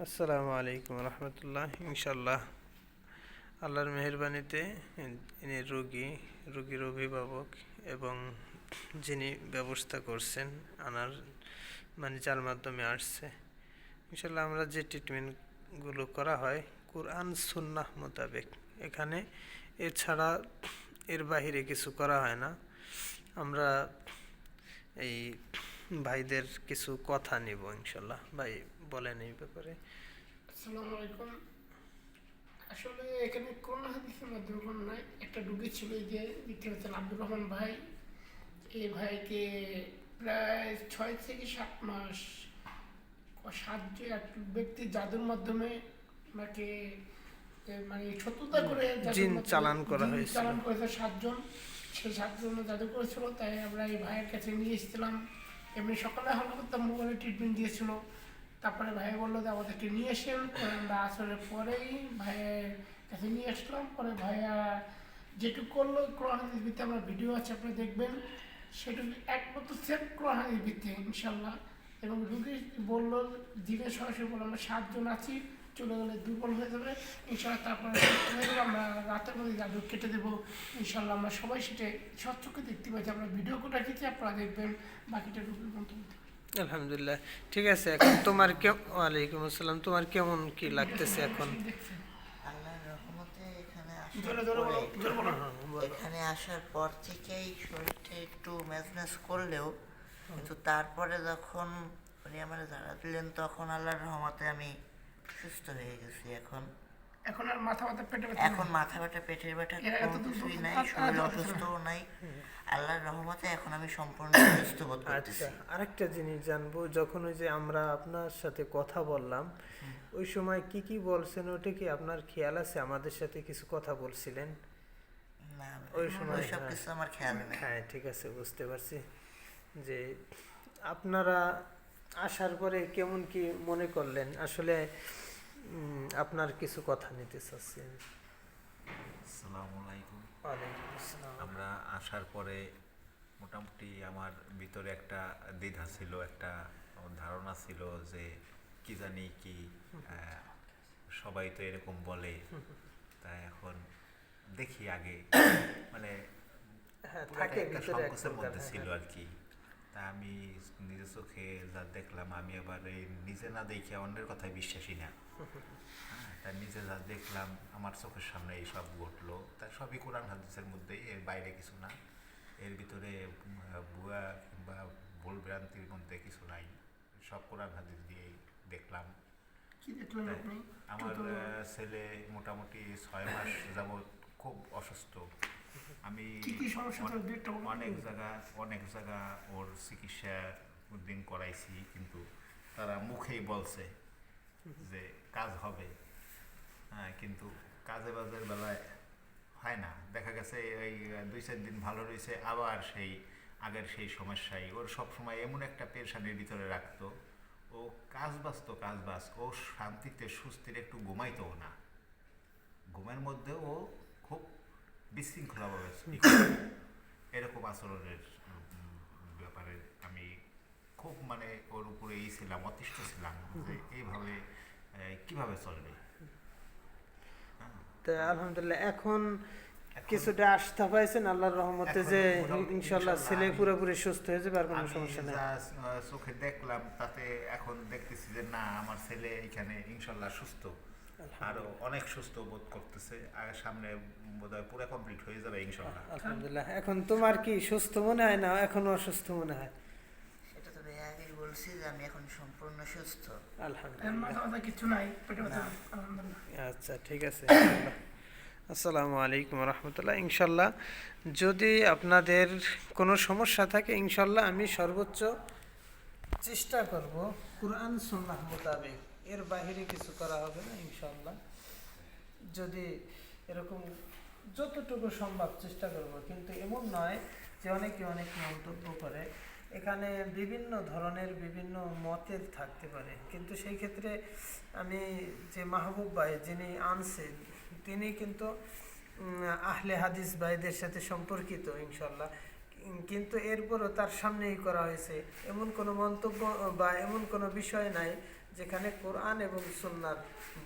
আসসালামু আলাইকুম রহমতুল্লাহ। ইনশাল্লাহ আল্লাহর মেহেরবানিতে ইনি রোগীর অভিভাবক এবং যিনি ব্যবস্থা করছেন আনার, মানে যার মাধ্যমে আসছে, ইনশাল্লাহ আমরা যে ট্রিটমেন্টগুলো করা হয় কুরআন সুন্নাহ মোতাবেক, এখানে এছাড়া এর বাহিরে কিছু করা হয় না। আমরা এই ভাইদের কিছু কথা নিব ইনশাল্লাহ। ভাই বলেন এই ব্যাপারে। আসসালামু আলাইকুম। আসলে এখানে কোন হাদিসের মাধ্যমে কোনো নয়, একটা রুগী ছিল যে দেখতে পাচ্ছেন আব্দুর রহমান ভাই। এই ভাইকে প্রায় 6 থেকে 7 মাস সাহায্য এক ব্যক্তি জাদুর মাধ্যমে ওনাকে মানে শত্রুতা করে জিন চালান করা জিন হয়েছিল। চালান করেছে 7 জন। সেই 7 জন জাদু করেছিল, তাই আমরা এই ভাইয়ের কাছে নিয়ে এসেছিলাম। এমনি সকালে হালকা করতাম, মোবাইলে ট্রিটমেন্ট দিয়েছিল। তারপরে ভাই বললো যে আমাদেরকে নিয়ে আসেন, পরে আমরা আসরের পরেই ভাইয়ের কাছে নিয়ে আসলাম। পরে ভাইয়া যেটুকু করলো কোরআন হাদিস ভিত্তি, আমরা ভিডিও আছে আপনি দেখবেন, সেটুকু একমাত্র সেম কোরআন হাদিস ভিত্তি ইনশাল্লাহ। এবং রুগী বললো, দিনে সরাসরি বললো আমরা 7 জন আছি, চলে গেলে দুর্বল হয়ে যাবে ইনশাল্লাহ। তারপরে আমরা রাতের মধ্যে জাদু কেটে দেবো ইনশাল্লাহ। আমরা সবাই সেটা স্বচ্ছকে দেখতে পাচ্ছি, আমরা ভিডিও করে রেখেছি, আপনারা দেখবেন। বাকিটা রুগীর মন্তব্য। আলহামদুলিল্লাহ, ঠিক আছে। এখন তোমার ওয়ালাইকুম আসসালাম, তোমার কেমন কি লাগতেছে এখন? আল্লাহর রহমতে এখানে আসার পর থেকেই শরীরটা একটু ম্যাজম্যাজ করলেও, কিন্তু তারপরে যখন উনি আমার জানা দিলেন, তখন আল্লাহর রহমতে আমি সুস্থ হয়ে গেছি। এখন আর মাথা ব্যথা পেটে এখন মাথা ব্যথা পেটের ব্যথা কোনো কিছুই নাই, শরীর অসুস্থও নাই। আল্লাহর রহমতে এখন আমি সম্পূর্ণ সুস্থ বোধ করতেছি। আচ্ছা, আরেকটা জিনিস জানবো, যখন ওই যে আমরা আপনার সাথে কথা বললাম ওই সময় কি কি বলছেন, ওটা কি আপনার খেয়াল আছে? আমাদের সাথে কিছু কথা বলছিলেন না, ওই সময়? ওইসব কিছু আমার খেয়াল নেই। হ্যাঁ, ঠিক আছে, বুঝতে পারছি। যে আপনারা আসার পরে কেমন কি মনে করলেন আসলে? আপনার কিছু কথা নিতে চাচ্ছি। আসসালামু আলাইকুম। ওয়ালাইকুম আসসালাম। আমরা আসার পরে মোটামুটি আমার ভিতরে একটা দ্বিধা ছিল, একটা ধারণা ছিল যে কি জানি কি, সবাই তো এরকম বলে, তাই এখন দেখি আগে, মানে হ্যাঁ, পুরাটা থাকে একটা ভিতরে এক সংকোচের প্রকার, মধ্যে হ্যাঁ, ছিল হ্যাঁ। আর কি। তা আমি নিজের চোখে যা দেখলাম, আমি আবার এই নিজে না দেখে অন্যের কথায় বিশ্বাসী না। হ্যাঁ, তাই নিজে যা দেখলাম, আমার চোখের সামনে এই সব ঘটলো, তার সবই কোরআন হাদিসের মধ্যেই, এর বাইরে কিছু না। এর ভিতরে ভুয়া কিংবা ভুল ভ্রান্তির মধ্যে কিছু নাই, সব কোরআন হাদিস দিয়েই দেখলাম। কি দেখলেন তাই আপনি? আমার ছেলে মোটামুটি 6 মাস যাবৎ খুব অসুস্থ। আমি কি কি সমস্যা ছিল ডেটটা বলুন। অনেক জায়গা ওর চিকিৎসা দিন করাইছি, কিন্তু তারা মুখেই বলছে যে কাজ হবে। হ্যাঁ, কিন্তু কাজে বাজের বেলায় হয় না। দেখা গেছে এই 2-4 দিন ভালো রয়েছে, আবার সেই আগের সেই সমস্যাই ওর সবসময় এমন একটা পেরেশানির ভিতরে রাখতো। ও কাজ বাজ, ও শান্তিতে সুস্থির একটু ঘুমাইতো না। ঘুমের মধ্যেও ও খুব বিশৃঙ্খলাভাবে এরকম আচরণের ব্যাপারে আমি খুব, মানে ওর উপরে ছিলাম, অতিষ্ঠ ছিলাম যে এইভাবে কিভাবে চলবে। তো আলহামদুলিল্লাহ এখন এখন কিছুটা আস্থা পাইছেন আল্লাহর রহমতে এখন যে মোটামুটি ইনশাল্লাহ ছেলে আমি- পুরোপুরি সুস্থ হয়ে যাবে, আর কোনো আমি সমস্যা নেই? যা চোখে দেখলাম, তাতে এখন দেখতেছি যে না, আমার ছেলে এখানে ইনশাল্লাহ সুস্থ, আরো অনেক সুস্থ বোধ করতেছে। আর সামনে বোধহয় পুরো কমপ্লিট হয়ে যাবে ইনশাল্লাহ। আলহামদুলিল্লাহ। এখন তোমার কি সুস্থ মনে হয় না এখনো অসুস্থ মনে হয়? সেটা তো ভাই আগেই বলছি যে আমি এখন সম্পূর্ণ সুস্থ। আলহামদুলিল্লাহ, মাথা ব্যথা কিছু নাই, পেটে ব্যথা আলহামদুলিল্লাহ। আচ্ছা, ঠিক আছে। আসসালামু আলাইকুম রহমতুল্লাহ। ইনশাল্লাহ যদি আপনাদের কোনো সমস্যা থাকে, ইনশাল্লাহ আমি সর্বোচ্চ চেষ্টা করব কুরআন সুন্নাহ মোতাবেক, এর বাইরে কিছু করা হবে না ইনশাল্লাহ। যদি এরকম যতটুকু সম্ভব চেষ্টা করব, কিন্তু এমন নয় যে অনেকে অনেক মন্তব্য করে। এখানে বিভিন্ন ধরনের বিভিন্ন মতের থাকতে পারে, কিন্তু সেই ক্ষেত্রে আমি যে মাহবুব ভাই যিনি আনছেন, তিনি কিন্তু আহলে হাদিস ভাইদের সাথে সম্পর্কিত ইনশাল্লাহ। কিন্তু এরপরও তার সামনেই করা হয়েছে, এমন কোনো মন্তব্য বা এমন কোনো বিষয় নাই যেখানে কোরআন এবং সুন্নার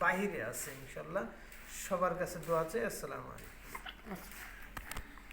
বাহিরে আছে। ইনশাল্লাহ সবার কাছে দোয়া চাই। আসসালামু আলাইকুম।